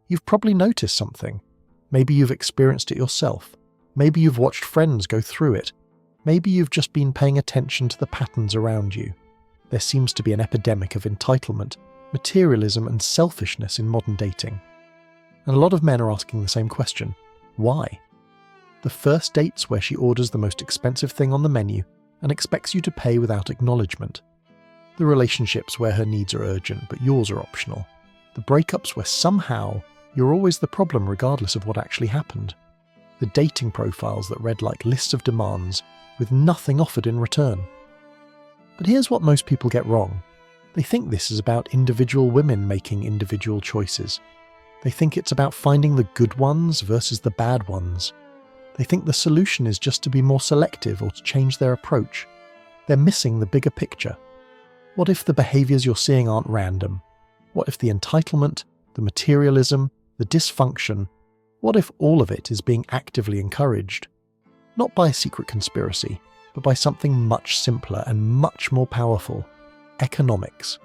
You've probably noticed something. Maybe you've experienced it yourself. Maybe you've watched friends go through it. Maybe you've just been paying attention to the patterns around you. There seems to be an epidemic of entitlement, materialism and selfishness in modern dating. And a lot of men are asking the same question. Why? The first dates where she orders the most expensive thing on the menu and expects you to pay without acknowledgement. The relationships where her needs are urgent but yours are optional. The breakups where somehow you're always the problem regardless of what actually happened. The dating profiles that read like lists of demands with nothing offered in return. But here's what most people get wrong. They think this is about individual women making individual choices. They think it's about finding the good ones versus the bad ones. They think the solution is just to be more selective or to change their approach. They're missing the bigger picture. What if the behaviours you're seeing aren't random? What if the entitlement, the materialism, the dysfunction, what if all of it is being actively encouraged? Not by a secret conspiracy, but by something much simpler and much more powerful: economics.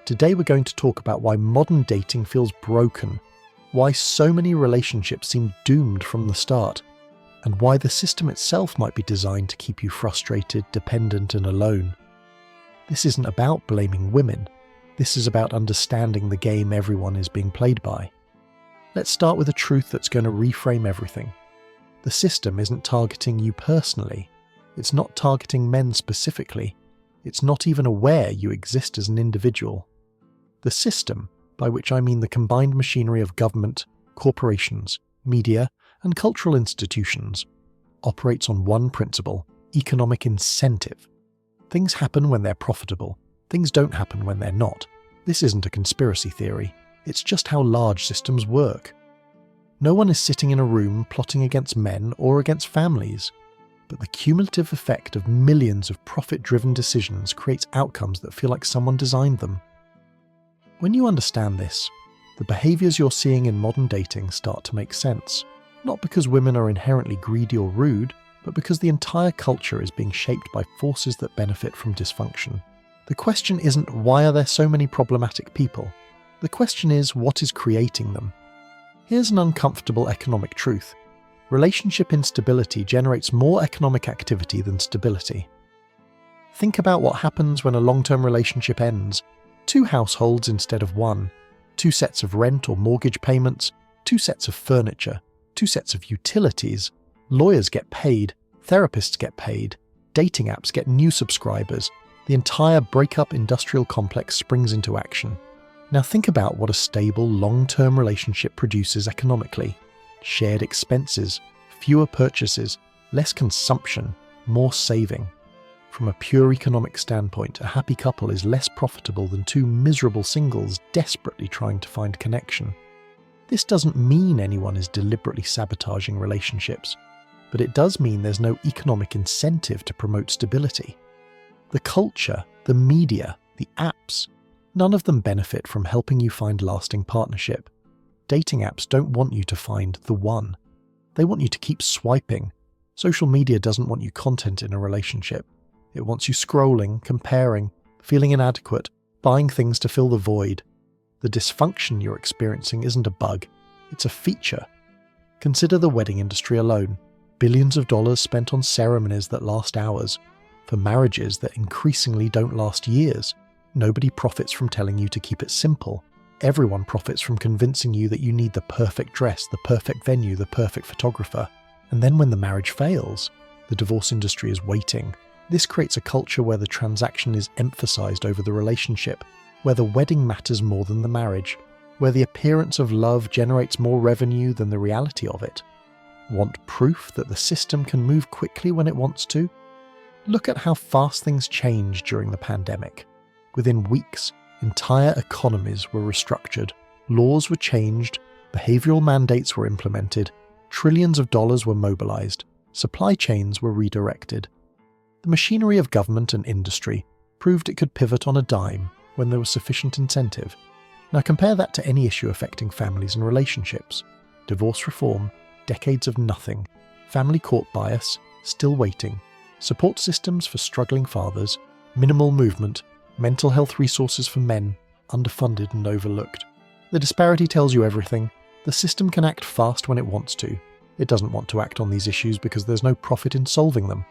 Today we're going to talk about why modern dating feels broken, why so many relationships seem doomed from the start, and why the system itself might be designed to keep you frustrated, dependent and alone. This isn't about blaming women. This is about understanding the game everyone is being played by. Let's start with a truth that's going to reframe everything. The system isn't targeting you personally. It's not targeting men specifically. It's not even aware you exist as an individual. The system, by which I mean the combined machinery of government, corporations, media, and cultural institutions, operates on one principle: economic incentive. Things happen when they're profitable. Things don't happen when they're not. This isn't a conspiracy theory. It's just how large systems work. No one is sitting in a room plotting against men or against families, but the cumulative effect of millions of profit-driven decisions creates outcomes that feel like someone designed them. When you understand this, the behaviours you're seeing in modern dating start to make sense, not because women are inherently greedy or rude, but because the entire culture is being shaped by forces that benefit from dysfunction. The question isn't why are there so many problematic people? The question is what is creating them? Here's an uncomfortable economic truth. Relationship instability generates more economic activity than stability. Think about what happens when a long-term relationship ends. 2 households instead of 1, 2 sets of rent or mortgage payments, 2 sets of furniture, 2 sets of utilities. Lawyers get paid, therapists get paid, dating apps get new subscribers. The entire breakup industrial complex springs into action. Now think about what a stable, long-term relationship produces economically. Shared expenses, fewer purchases, less consumption, more saving. From a pure economic standpoint, a happy couple is less profitable than 2 miserable singles desperately trying to find connection. This doesn't mean anyone is deliberately sabotaging relationships, but it does mean there's no economic incentive to promote stability. The culture, the media, the apps, none of them benefit from helping you find lasting partnership. Dating apps don't want you to find the one. They want you to keep swiping. Social media doesn't want you content in a relationship. It wants you scrolling, comparing, feeling inadequate, buying things to fill the void. The dysfunction you're experiencing isn't a bug, it's a feature. Consider the wedding industry alone. Billions of dollars spent on ceremonies that last hours, for marriages that increasingly don't last years. Nobody profits from telling you to keep it simple. Everyone profits from convincing you that you need the perfect dress, the perfect venue, the perfect photographer. And then when the marriage fails, the divorce industry is waiting. This creates a culture where the transaction is emphasized over the relationship, where the wedding matters more than the marriage, where the appearance of love generates more revenue than the reality of it. Want proof that the system can move quickly when it wants to? Look at how fast things changed during the pandemic. Within weeks, entire economies were restructured, laws were changed, behavioral mandates were implemented, trillions of dollars were mobilized, supply chains were redirected. The machinery of government and industry proved it could pivot on a dime when there was sufficient incentive. Now compare that to any issue affecting families and relationships. Divorce reform, decades of nothing, family court bias, still waiting, support systems for struggling fathers, minimal movement, mental health resources for men, underfunded and overlooked. The disparity tells you everything. The system can act fast when it wants to. It doesn't want to act on these issues because there's no profit in solving them.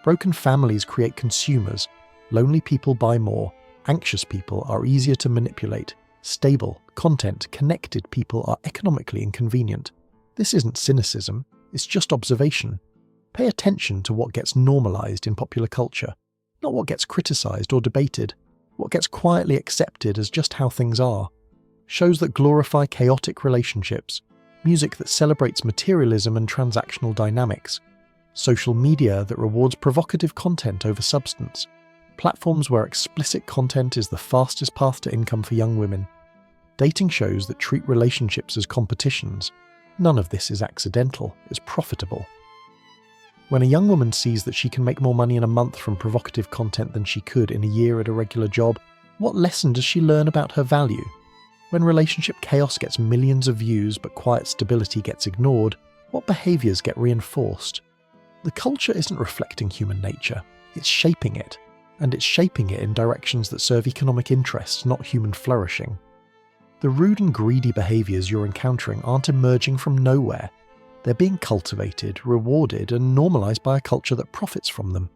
Broken families create consumers. Lonely people buy more. Anxious people are easier to manipulate. Stable, content, connected people are economically inconvenient. This isn't cynicism, it's just observation. Pay attention to what gets normalized in popular culture, not what gets criticized or debated, what gets quietly accepted as just how things are. Shows that glorify chaotic relationships, music that celebrates materialism and transactional dynamics, social media that rewards provocative content over substance, platforms where explicit content is the fastest path to income for young women, dating shows that treat relationships as competitions. None of this is accidental, it's profitable. When a young woman sees that she can make more money in a month from provocative content than she could in a year at a regular job, what lesson does she learn about her value? When relationship chaos gets millions of views but quiet stability gets ignored, what behaviours get reinforced? The culture isn't reflecting human nature, it's shaping it, and it's shaping it in directions that serve economic interests, not human flourishing. The rude and greedy behaviours you're encountering aren't emerging from nowhere. They're being cultivated, rewarded, and normalised by a culture that profits from them.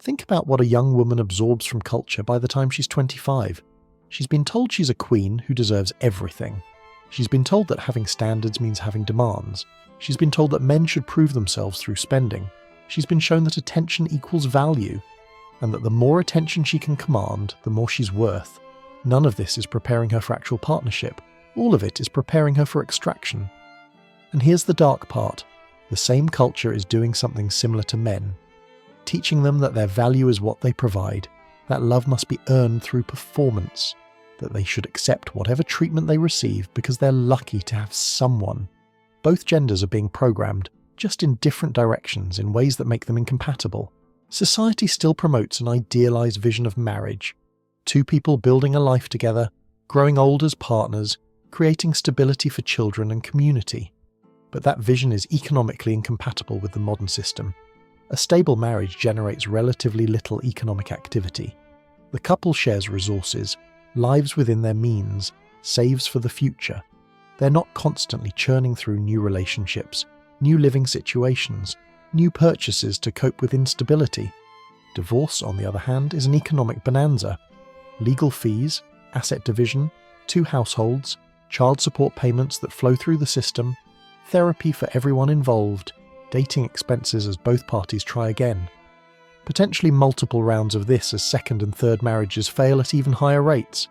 Think about what a young woman absorbs from culture by the time she's 25. She's been told she's a queen who deserves everything. She's been told that having standards means having demands. She's been told that men should prove themselves through spending. She's been shown that attention equals value, and that the more attention she can command, the more she's worth. None of this is preparing her for actual partnership. All of it is preparing her for extraction. And here's the dark part. The same culture is doing something similar to men, teaching them that their value is what they provide, that love must be earned through performance, that they should accept whatever treatment they receive because they're lucky to have someone. Both genders are being programmed, just in different directions in ways that make them incompatible. Society still promotes an idealized vision of marriage. Two people building a life together, growing old as partners, creating stability for children and community. But that vision is economically incompatible with the modern system. A stable marriage generates relatively little economic activity. The couple shares resources, lives within their means, saves for the future. They're not constantly churning through new relationships, new living situations, new purchases to cope with instability. Divorce, on the other hand, is an economic bonanza. Legal fees, asset division, two households, child support payments that flow through the system, therapy for everyone involved, dating expenses as both parties try again. Potentially multiple rounds of this as second and third marriages fail at even higher rates.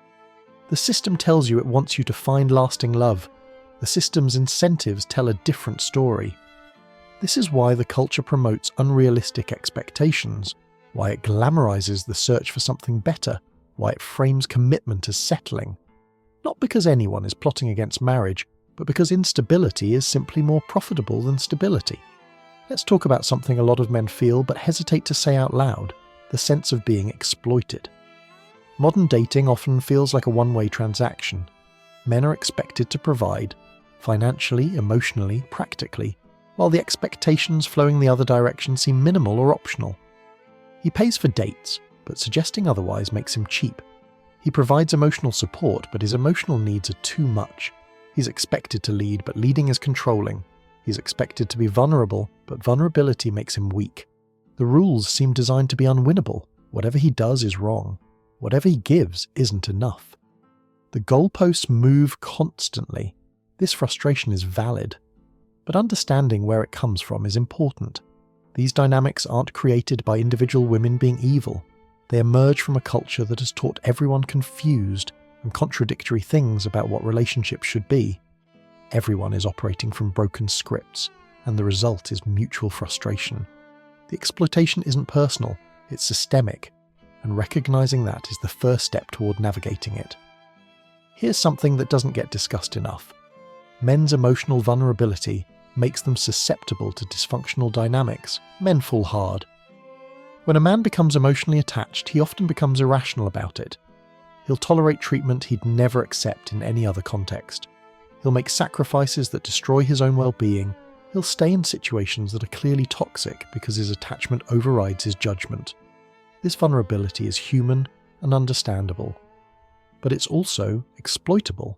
The system tells you it wants you to find lasting love. The system's incentives tell a different story. This is why the culture promotes unrealistic expectations, why it glamorizes the search for something better, why it frames commitment as settling. Not because anyone is plotting against marriage, but because instability is simply more profitable than stability. Let's talk about something a lot of men feel but hesitate to say out loud, the sense of being exploited. Modern dating often feels like a one-way transaction. Men are expected to provide, financially, emotionally, practically, while the expectations flowing the other direction seem minimal or optional. He pays for dates, but suggesting otherwise makes him cheap. He provides emotional support, but his emotional needs are too much. He's expected to lead, but leading is controlling. He's expected to be vulnerable, but vulnerability makes him weak. The rules seem designed to be unwinnable. Whatever he does is wrong. Whatever he gives isn't enough. The goalposts move constantly. This frustration is valid. But understanding where it comes from is important. These dynamics aren't created by individual women being evil. They emerge from a culture that has taught everyone confused and contradictory things about what relationships should be. Everyone is operating from broken scripts, and the result is mutual frustration. The exploitation isn't personal, it's systemic, and recognizing that is the first step toward navigating it. Here's something that doesn't get discussed enough. Men's emotional vulnerability makes them susceptible to dysfunctional dynamics. Men fall hard. When a man becomes emotionally attached, he often becomes irrational about it. He'll tolerate treatment he'd never accept in any other context. He'll make sacrifices that destroy his own well-being. He'll stay in situations that are clearly toxic because his attachment overrides his judgment. This vulnerability is human and understandable. But it's also exploitable.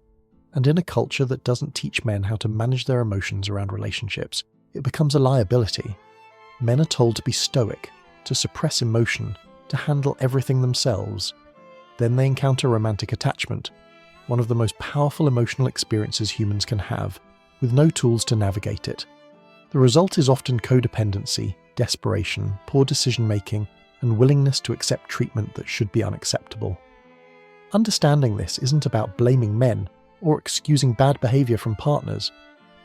And in a culture that doesn't teach men how to manage their emotions around relationships, it becomes a liability. Men are told to be stoic, to suppress emotion, to handle everything themselves. Then they encounter romantic attachment, one of the most powerful emotional experiences humans can have, with no tools to navigate it. The result is often codependency, desperation, poor decision-making, and willingness to accept treatment that should be unacceptable. Understanding this isn't about blaming men or excusing bad behavior from partners.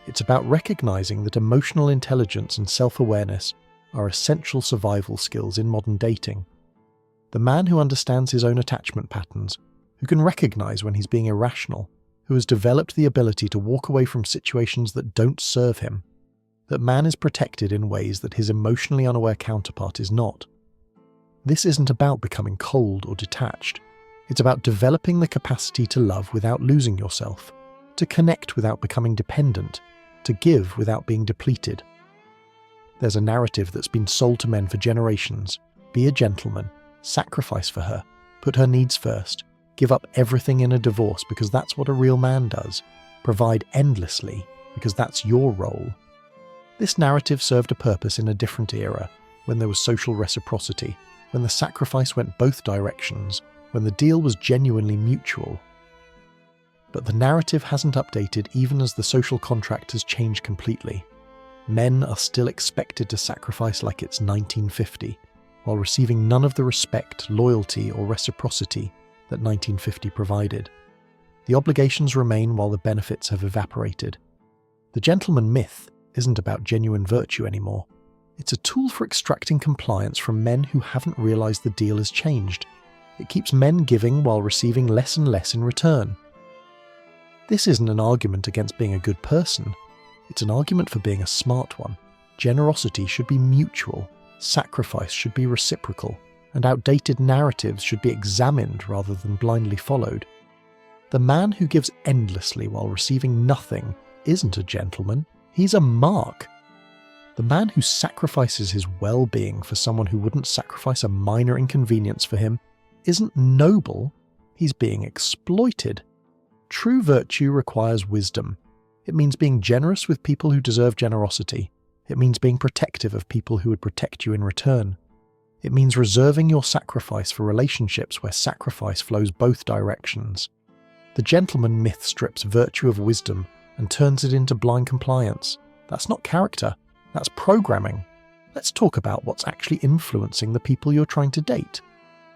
It's about recognizing that emotional intelligence and self-awareness are essential survival skills in modern dating. The man who understands his own attachment patterns, who can recognize when he's being irrational, who has developed the ability to walk away from situations that don't serve him, that man is protected in ways that his emotionally unaware counterpart is not. This isn't about becoming cold or detached. It's about developing the capacity to love without losing yourself, to connect without becoming dependent, to give without being depleted. There's a narrative that's been sold to men for generations. Be a gentleman, sacrifice for her, put her needs first, give up everything in a divorce because that's what a real man does, provide endlessly because that's your role. This narrative served a purpose in a different era, when there was social reciprocity, when the sacrifice went both directions, when the deal was genuinely mutual. But the narrative hasn't updated even as the social contract has changed completely. Men are still expected to sacrifice like it's 1950, while receiving none of the respect, loyalty, or reciprocity that 1950 provided. The obligations remain while the benefits have evaporated. The gentleman myth isn't about genuine virtue anymore. It's a tool for extracting compliance from men who haven't realized the deal has changed. It keeps men giving while receiving less and less in return. This isn't an argument against being a good person. It's an argument for being a smart one. Generosity should be mutual, sacrifice should be reciprocal, and outdated narratives should be examined rather than blindly followed. The man who gives endlessly while receiving nothing isn't a gentleman, he's a mark. The man who sacrifices his well-being for someone who wouldn't sacrifice a minor inconvenience for him isn't noble, he's being exploited. True virtue requires wisdom. It means being generous with people who deserve generosity. It means being protective of people who would protect you in return. It means reserving your sacrifice for relationships where sacrifice flows both directions. The gentleman myth strips virtue of wisdom and turns it into blind compliance. That's not character, that's programming. Let's talk about what's actually influencing the people you're trying to date.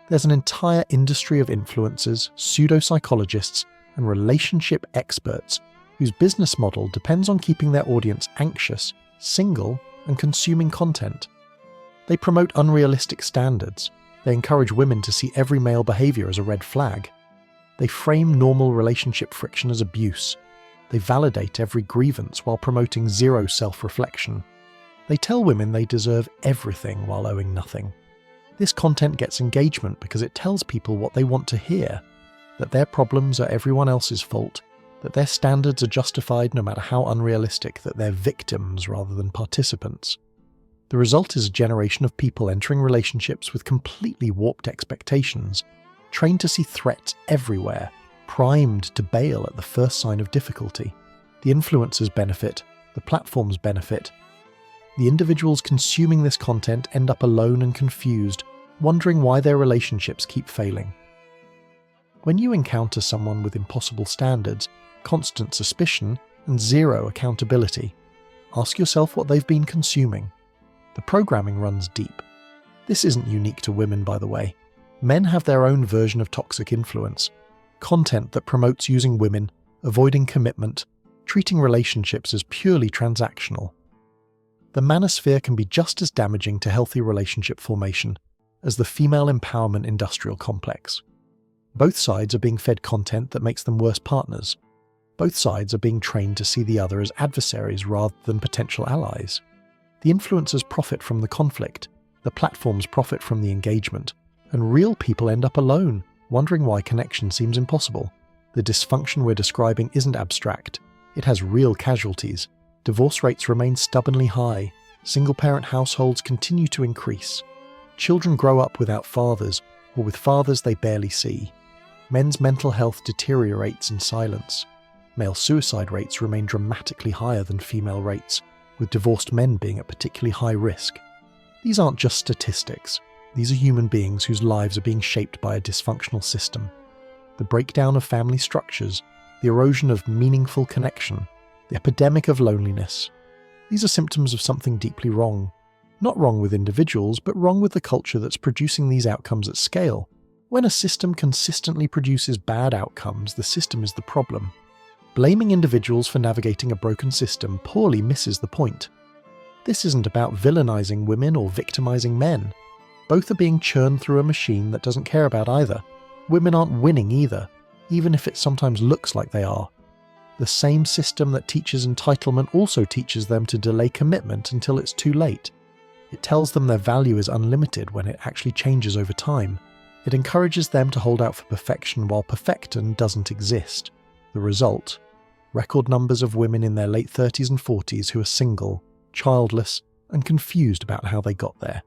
There's an entire industry of influencers, pseudo-psychologists, and relationship experts whose business model depends on keeping their audience anxious, single, and consuming content. They promote unrealistic standards. They encourage women to see every male behavior as a red flag. They frame normal relationship friction as abuse. They validate every grievance while promoting zero self-reflection. They tell women they deserve everything while owing nothing. This content gets engagement because it tells people what they want to hear, that their problems are everyone else's fault, that their standards are justified no matter how unrealistic, that they're victims rather than participants. The result is a generation of people entering relationships with completely warped expectations, trained to see threats everywhere, primed to bail at the first sign of difficulty. The influencers benefit, the platforms benefit. The individuals consuming this content end up alone and confused, wondering why their relationships keep failing. When you encounter someone with impossible standards, constant suspicion, and zero accountability, ask yourself what they've been consuming. The programming runs deep. This isn't unique to women, by the way. Men have their own version of toxic influence. Content that promotes using women, avoiding commitment, treating relationships as purely transactional. The manosphere can be just as damaging to healthy relationship formation as the female empowerment industrial complex. Both sides are being fed content that makes them worse partners. Both sides are being trained to see the other as adversaries rather than potential allies. The influencers profit from the conflict, the platforms profit from the engagement, and real people end up alone, wondering why connection seems impossible. The dysfunction we're describing isn't abstract. It has real casualties. Divorce rates remain stubbornly high. Single-parent households continue to increase. Children grow up without fathers, or with fathers they barely see. Men's mental health deteriorates in silence. Male suicide rates remain dramatically higher than female rates, with divorced men being at particularly high risk. These aren't just statistics. These are human beings whose lives are being shaped by a dysfunctional system. The breakdown of family structures, the erosion of meaningful connection, the epidemic of loneliness. These are symptoms of something deeply wrong. Not wrong with individuals, but wrong with the culture that's producing these outcomes at scale. When a system consistently produces bad outcomes, the system is the problem. Blaming individuals for navigating a broken system poorly misses the point. This isn't about villainizing women or victimizing men. Both are being churned through a machine that doesn't care about either. Women aren't winning either, even if it sometimes looks like they are. The same system that teaches entitlement also teaches them to delay commitment until it's too late. It tells them their value is unlimited when it actually changes over time. It encourages them to hold out for perfection while perfection doesn't exist. The result? Record numbers of women in their late 30s and 40s who are single, childless, and confused about how they got there.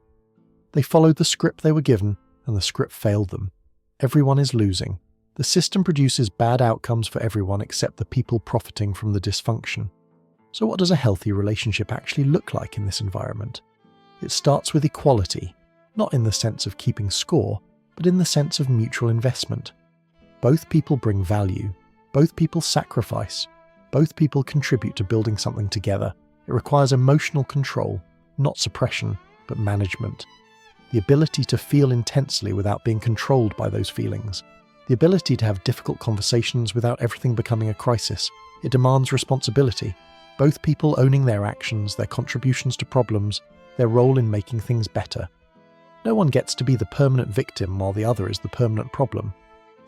They followed the script they were given, and the script failed them. Everyone is losing. The system produces bad outcomes for everyone except the people profiting from the dysfunction. So what does a healthy relationship actually look like in this environment? It starts with equality, not in the sense of keeping score, but in the sense of mutual investment. Both people bring value. Both people sacrifice. Both people contribute to building something together. It requires emotional control, not suppression, but management. The ability to feel intensely without being controlled by those feelings. The ability to have difficult conversations without everything becoming a crisis. It demands responsibility. Both people owning their actions, their contributions to problems, their role in making things better. No one gets to be the permanent victim while the other is the permanent problem.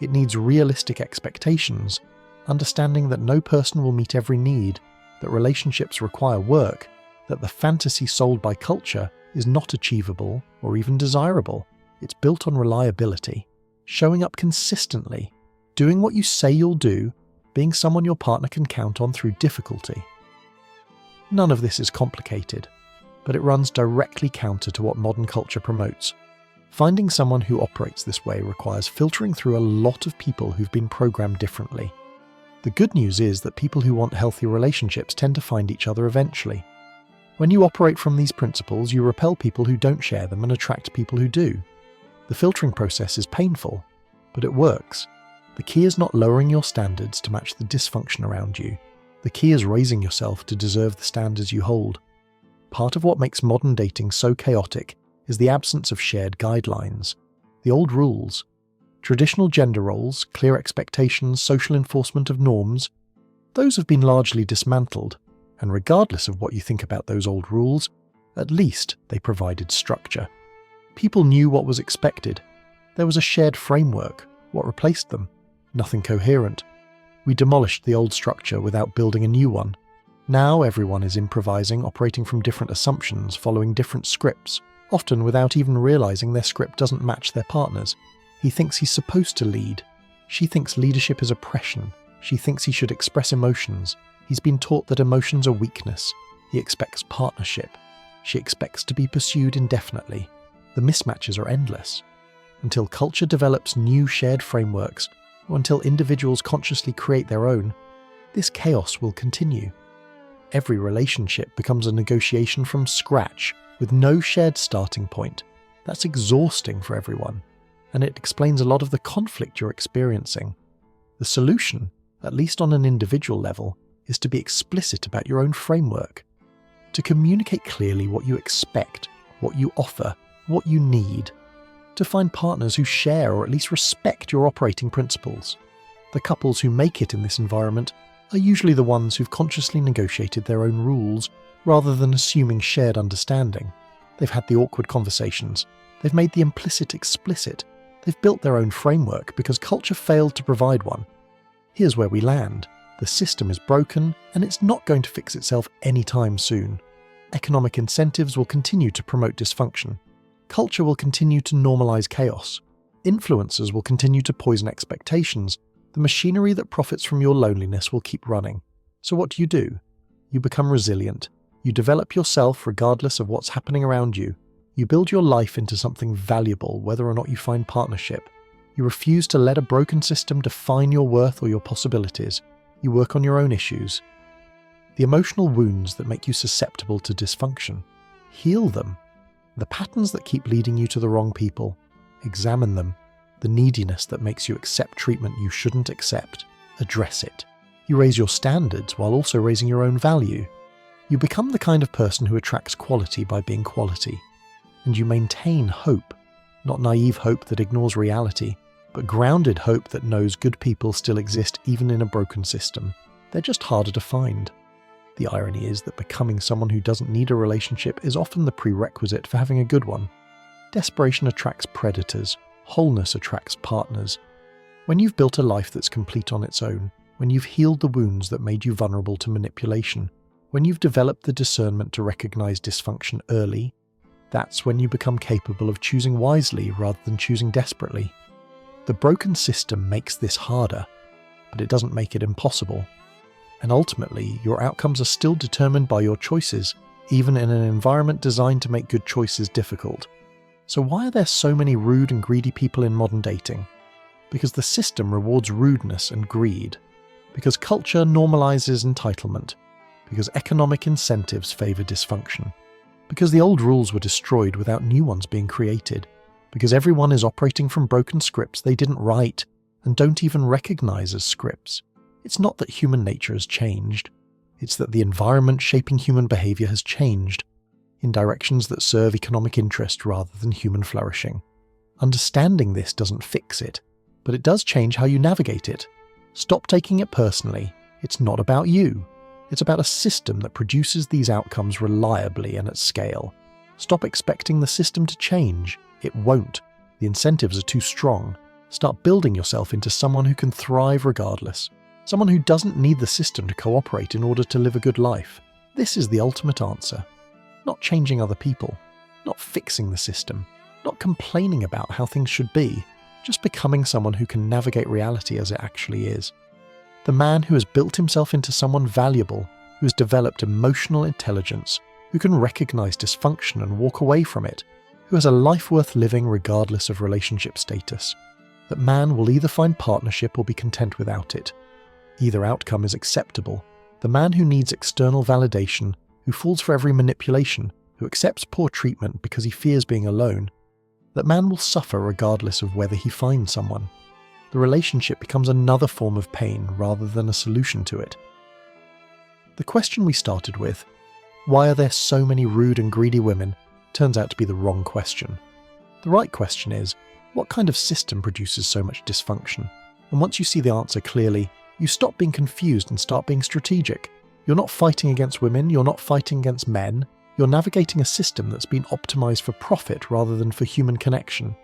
It needs realistic expectations, understanding that no person will meet every need, that relationships require work, that the fantasy sold by culture is not achievable or even desirable. It's built on reliability, showing up consistently, doing what you say you'll do, being someone your partner can count on through difficulty. None of this is complicated, but it runs directly counter to what modern culture promotes. Finding someone who operates this way requires filtering through a lot of people who've been programmed differently. The good news is that people who want healthy relationships tend to find each other eventually. When you operate from these principles, you repel people who don't share them and attract people who do. The filtering process is painful, but it works. The key is not lowering your standards to match the dysfunction around you. The key is raising yourself to deserve the standards you hold. Part of what makes modern dating so chaotic is the absence of shared guidelines. The old rules, traditional gender roles, clear expectations, social enforcement of norms, those have been largely dismantled, and regardless of what you think about those old rules, at least they provided structure. People knew what was expected. There was a shared framework. What replaced them? Nothing coherent. We demolished the old structure without building a new one. Now everyone is improvising, operating from different assumptions, following different scripts, often without even realizing their script doesn't match their partner's. He thinks he's supposed to lead. She thinks leadership is oppression. She thinks he should express emotions. He's been taught that emotions are weakness. He expects partnership. She expects to be pursued indefinitely. The mismatches are endless. Until culture develops new shared frameworks, or until individuals consciously create their own, this chaos will continue. Every relationship becomes a negotiation from scratch, with no shared starting point. That's exhausting for everyone, and it explains a lot of the conflict you're experiencing. The solution, at least on an individual level, is to be explicit about your own framework, to communicate clearly what you expect, what you offer, what you need, to find partners who share or at least respect your operating principles. The couples who make it in this environment are usually the ones who've consciously negotiated their own rules rather than assuming shared understanding. They've had the awkward conversations. They've made the implicit explicit. They've built their own framework because culture failed to provide one. Here's where we land. The system is broken, and it's not going to fix itself anytime soon. Economic incentives will continue to promote dysfunction. Culture will continue to normalize chaos. Influencers will continue to poison expectations. The machinery that profits from your loneliness will keep running. So what do? You become resilient. You develop yourself regardless of what's happening around you. You build your life into something valuable whether or not you find partnership. You refuse to let a broken system define your worth or your possibilities. You work on your own issues. The emotional wounds that make you susceptible to dysfunction, heal them. The patterns that keep leading you to the wrong people, examine them. The neediness that makes you accept treatment you shouldn't accept, address it. You raise your standards while also raising your own value. You become the kind of person who attracts quality by being quality. And you maintain hope, not naive hope that ignores reality, but grounded hope that knows good people still exist even in a broken system. They're just harder to find. The irony is that becoming someone who doesn't need a relationship is often the prerequisite for having a good one. Desperation attracts predators. Wholeness attracts partners. When you've built a life that's complete on its own, when you've healed the wounds that made you vulnerable to manipulation, when you've developed the discernment to recognize dysfunction early, that's when you become capable of choosing wisely rather than choosing desperately. The broken system makes this harder, but it doesn't make it impossible. And ultimately, your outcomes are still determined by your choices, even in an environment designed to make good choices difficult. So why are there so many rude and greedy people in modern dating? Because the system rewards rudeness and greed. Because culture normalizes entitlement. Because economic incentives favor dysfunction. Because the old rules were destroyed without new ones being created. Because everyone is operating from broken scripts they didn't write and don't even recognize as scripts. It's not that human nature has changed. It's that the environment shaping human behavior has changed in directions that serve economic interest rather than human flourishing. Understanding this doesn't fix it, but it does change how you navigate it. Stop taking it personally. It's not about you. It's about a system that produces these outcomes reliably and at scale. Stop expecting the system to change. It won't. The incentives are too strong. Start building yourself into someone who can thrive regardless. Someone who doesn't need the system to cooperate in order to live a good life. This is the ultimate answer. Not changing other people, not fixing the system, not complaining about how things should be, just becoming someone who can navigate reality as it actually is. The man who has built himself into someone valuable, who has developed emotional intelligence, who can recognize dysfunction and walk away from it, who has a life worth living regardless of relationship status. That man will either find partnership or be content without it. Either outcome is acceptable. The man who needs external validation, who falls for every manipulation, who accepts poor treatment because he fears being alone, that man will suffer regardless of whether he finds someone. The relationship becomes another form of pain rather than a solution to it. The question we started with, why are there so many rude and greedy women, turns out to be the wrong question. The right question is, what kind of system produces so much dysfunction? And once you see the answer clearly, you stop being confused and start being strategic. You're not fighting against women, you're not fighting against men, you're navigating a system that's been optimized for profit rather than for human connection.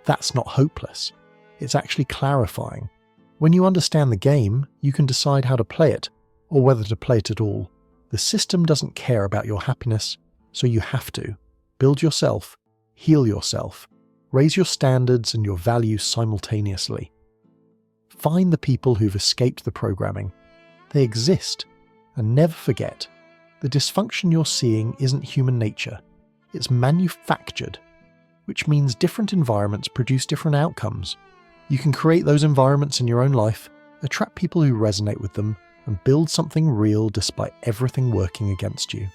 That's not hopeless. It's actually clarifying. When you understand the game, you can decide how to play it, or whether to play it at all. The system doesn't care about your happiness, so you have to. Build yourself, heal yourself, raise your standards and your values simultaneously. Find the people who've escaped the programming. They exist. And never forget, the dysfunction you're seeing isn't human nature. It's manufactured, which means different environments produce different outcomes. You can create those environments in your own life, attract people who resonate with them, and build something real despite everything working against you.